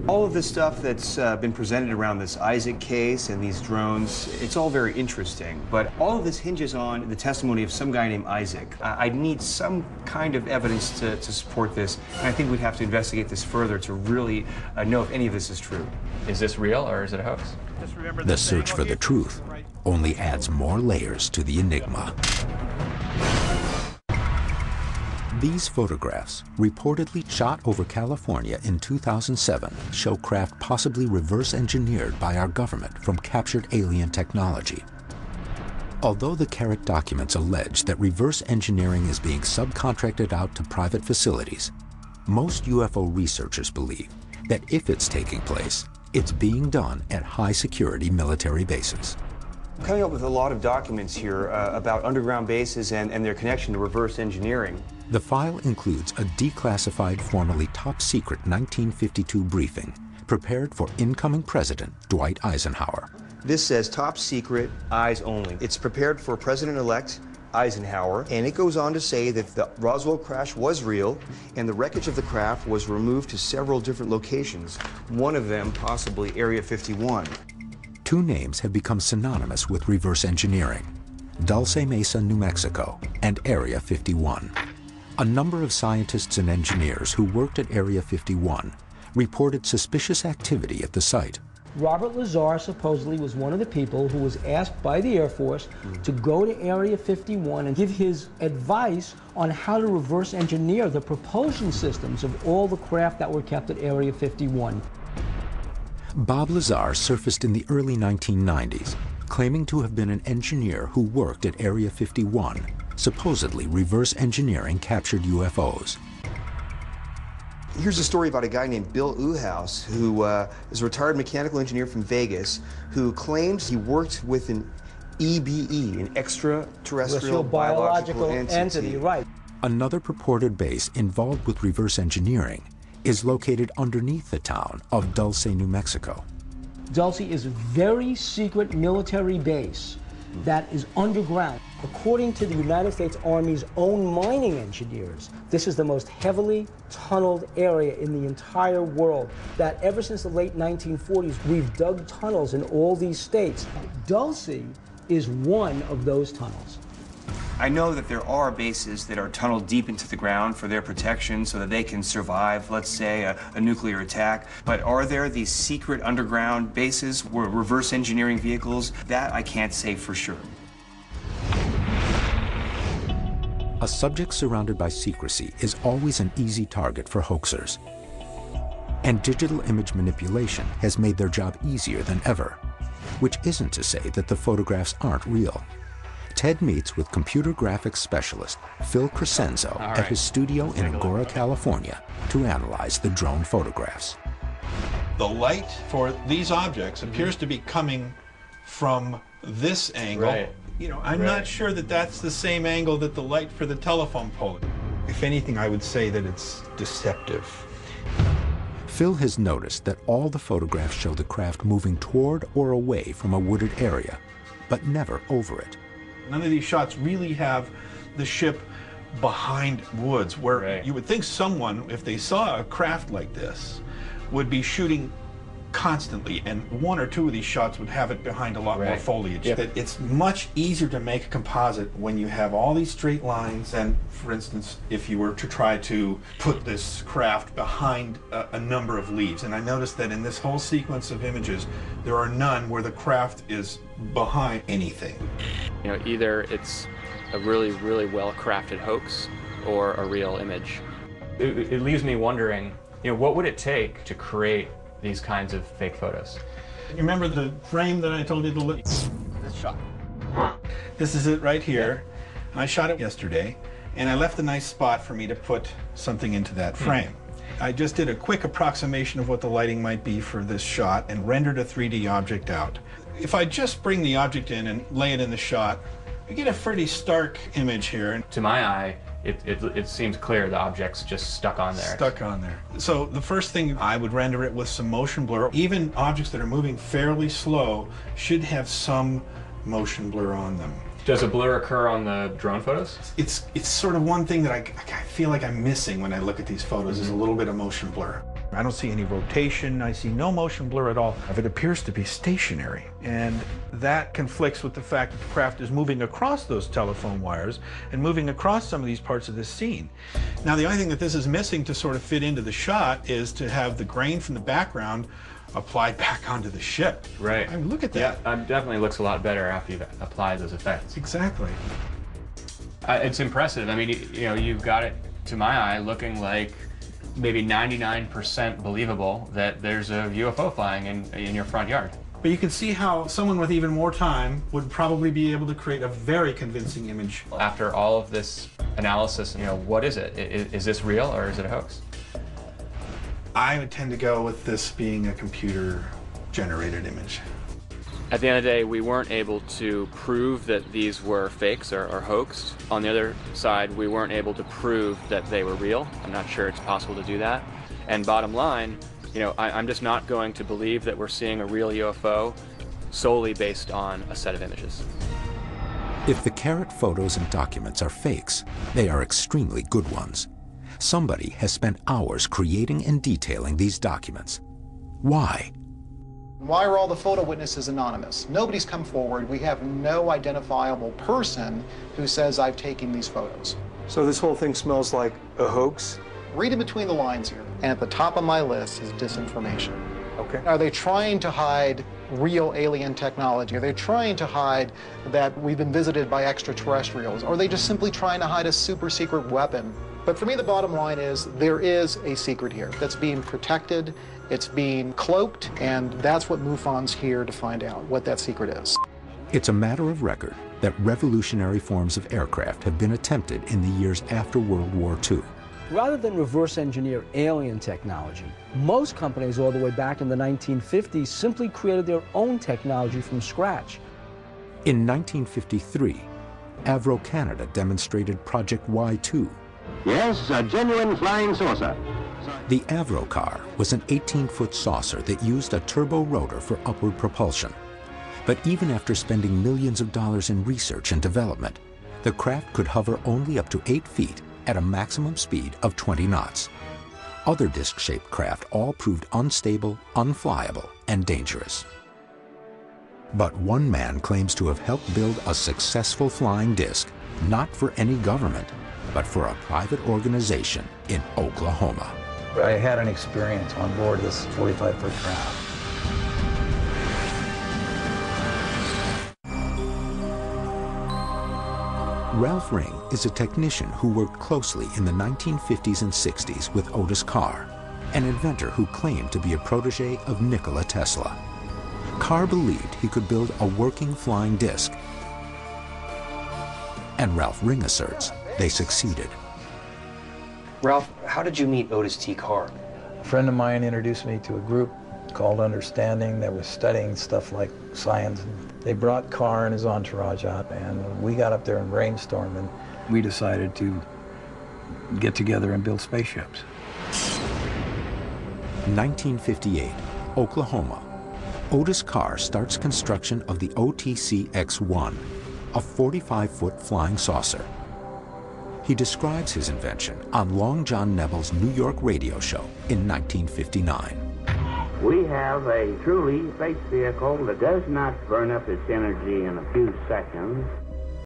All of this stuff that's been presented around this Isaac case and these drones, it's all very interesting, but all of this hinges on the testimony of some guy named Isaac. I need some kind of evidence to support this, and I think we'd have to investigate this further to really know if any of this is true. Is this real or is it a hoax? The search for the truth only adds more layers to the enigma. These photographs, reportedly shot over California in 2007, show craft possibly reverse engineered by our government from captured alien technology. Although the Carrot documents allege that reverse engineering is being subcontracted out to private facilities, most UFO researchers believe that if it's taking place, it's being done at high-security military bases. Coming up with a lot of documents here about underground bases and their connection to reverse engineering. The file includes a declassified, formerly top-secret 1952 briefing prepared for incoming President Dwight Eisenhower. This says top secret, eyes only. It's prepared for President-elect Eisenhower, and it goes on to say that the Roswell crash was real, and the wreckage of the craft was removed to several different locations, one of them possibly Area 51. Two names have become synonymous with reverse engineering: Dulce Mesa, New Mexico, and Area 51. A number of scientists and engineers who worked at Area 51 reported suspicious activity at the site. Robert Lazar supposedly was one of the people who was asked by the Air Force to go to Area 51 and give his advice on how to reverse engineer the propulsion systems of all the craft that were kept at Area 51. Bob Lazar surfaced in the early 1990s, claiming to have been an engineer who worked at Area 51, supposedly reverse engineering captured UFOs. Here's a story about a guy named Bill Uhouse, who is a retired mechanical engineer from Vegas, who claims he worked with an EBE, an extraterrestrial biological entity. Right. Another purported base involved with reverse engineering is located underneath the town of Dulce, New Mexico. Dulce is a very secret military base that is underground. According to the United States Army's own mining engineers, this is the most heavily tunneled area in the entire world. That ever since the late 1940s, we've dug tunnels in all these states. Dulce is one of those tunnels. I know that there are bases that are tunneled deep into the ground for their protection so that they can survive, let's say, a nuclear attack. But are there these secret underground bases where reverse engineering vehicles? That I can't say for sure. A subject surrounded by secrecy is always an easy target for hoaxers. And digital image manipulation has made their job easier than ever, which isn't to say that the photographs aren't real. Ted meets with computer graphics specialist Phil Crescenzo at his studio in Agora, California, to analyze the drone photographs. The light for these objects appears to be coming from this angle. Right. You know, I'm not sure that that's the same angle that the light for the telephone pole. If anything, I would say that it's deceptive. Phil has noticed that all the photographs show the craft moving toward or away from a wooded area, but never over it. None of these shots really have the ship behind woods, where you would think someone, if they saw a craft like this, would be shooting constantly, and one or two of these shots would have it behind a lot more foliage. That it's much easier to make a composite when you have all these straight lines, and for instance, if you were to try to put this craft behind a number of leaves. And I noticed that in this whole sequence of images, there are none where the craft is behind anything. You know, either it's a really, really well-crafted hoax or a real image. It leaves me wondering, you know, what would it take to create these kinds of fake photos? You remember the frame that I told you to look? This shot. This is it right here. I shot it yesterday, and I left a nice spot for me to put something into that frame. I just did a quick approximation of what the lighting might be for this shot and rendered a 3D object out. If I just bring the object in and lay it in the shot, we get a pretty stark image here. To my eye, it seems clear the object's just stuck on there. Stuck on there. So the first thing, I would render it with some motion blur. Even objects that are moving fairly slow should have some motion blur on them. Does a blur occur on the drone photos? It's sort of one thing that I feel like I'm missing when I look at these photos, is a little bit of motion blur. I don't see any rotation, I see no motion blur at all. It appears to be stationary, and that conflicts with the fact that the craft is moving across those telephone wires and moving across some of these parts of this scene. Now, the only thing that this is missing to sort of fit into the shot is to have the grain from the background applied back onto the ship. Right. I mean, look at that. Yeah, it definitely looks a lot better after you've applied those effects. Exactly. It's impressive. I mean, you know, you've got it, to my eye, looking like maybe 99% believable that there's a UFO flying in your front yard. But you can see how someone with even more time would probably be able to create a very convincing image. After all of this analysis, you know, what is it? Is this real or is it a hoax? I would tend to go with this being a computer-generated image. At the end of the day, we weren't able to prove that these were fakes or hoaxed. On the other side, we weren't able to prove that they were real. I'm not sure it's possible to do that. And bottom line, you know, I'm just not going to believe that we're seeing a real UFO solely based on a set of images. If the Carrot photos and documents are fakes, they are extremely good ones. Somebody has spent hours creating and detailing these documents. Why? Why are all the photo witnesses anonymous? Nobody's come forward. We have no identifiable person who says, I've taken these photos. So this whole thing smells like a hoax? Read in between the lines here. And at the top of my list is disinformation. Okay. Are they trying to hide real alien technology? Are they trying to hide that we've been visited by extraterrestrials? Or are they just simply trying to hide a super secret weapon? But for me, the bottom line is there is a secret here that's being protected, it's being cloaked, and that's what MUFON's here to find out, what that secret is. It's a matter of record that revolutionary forms of aircraft have been attempted in the years after World War II. Rather than reverse engineer alien technology, most companies all the way back in the 1950s simply created their own technology from scratch. In 1953, Avro Canada demonstrated Project Y2. Yes, a genuine flying saucer. The Avro car was an 18-foot saucer that used a turbo rotor for upward propulsion. But even after spending millions of dollars in research and development, the craft could hover only up to 8 feet at a maximum speed of 20 knots. Other disc-shaped craft all proved unstable, unflyable, and dangerous. But one man claims to have helped build a successful flying disc, not for any government, but for a private organization in Oklahoma. I had an experience on board this 45-foot craft. Ralph Ring is a technician who worked closely in the 1950s and 60s with Otis Carr, an inventor who claimed to be a protege of Nikola Tesla. Carr believed he could build a working flying disc, and Ralph Ring asserts they succeeded. Ralph, how did you meet Otis T. Carr? A friend of mine introduced me to a group called Understanding that was studying stuff like science. They brought Carr and his entourage out, and we got up there and brainstormed, and we decided to get together and build spaceships. 1958, Oklahoma. Otis Carr starts construction of the OTC-X-1, a 45-foot flying saucer. He describes his invention on Long John Nebel's New York radio show in 1959. We have a truly space vehicle that does not burn up its energy in a few seconds.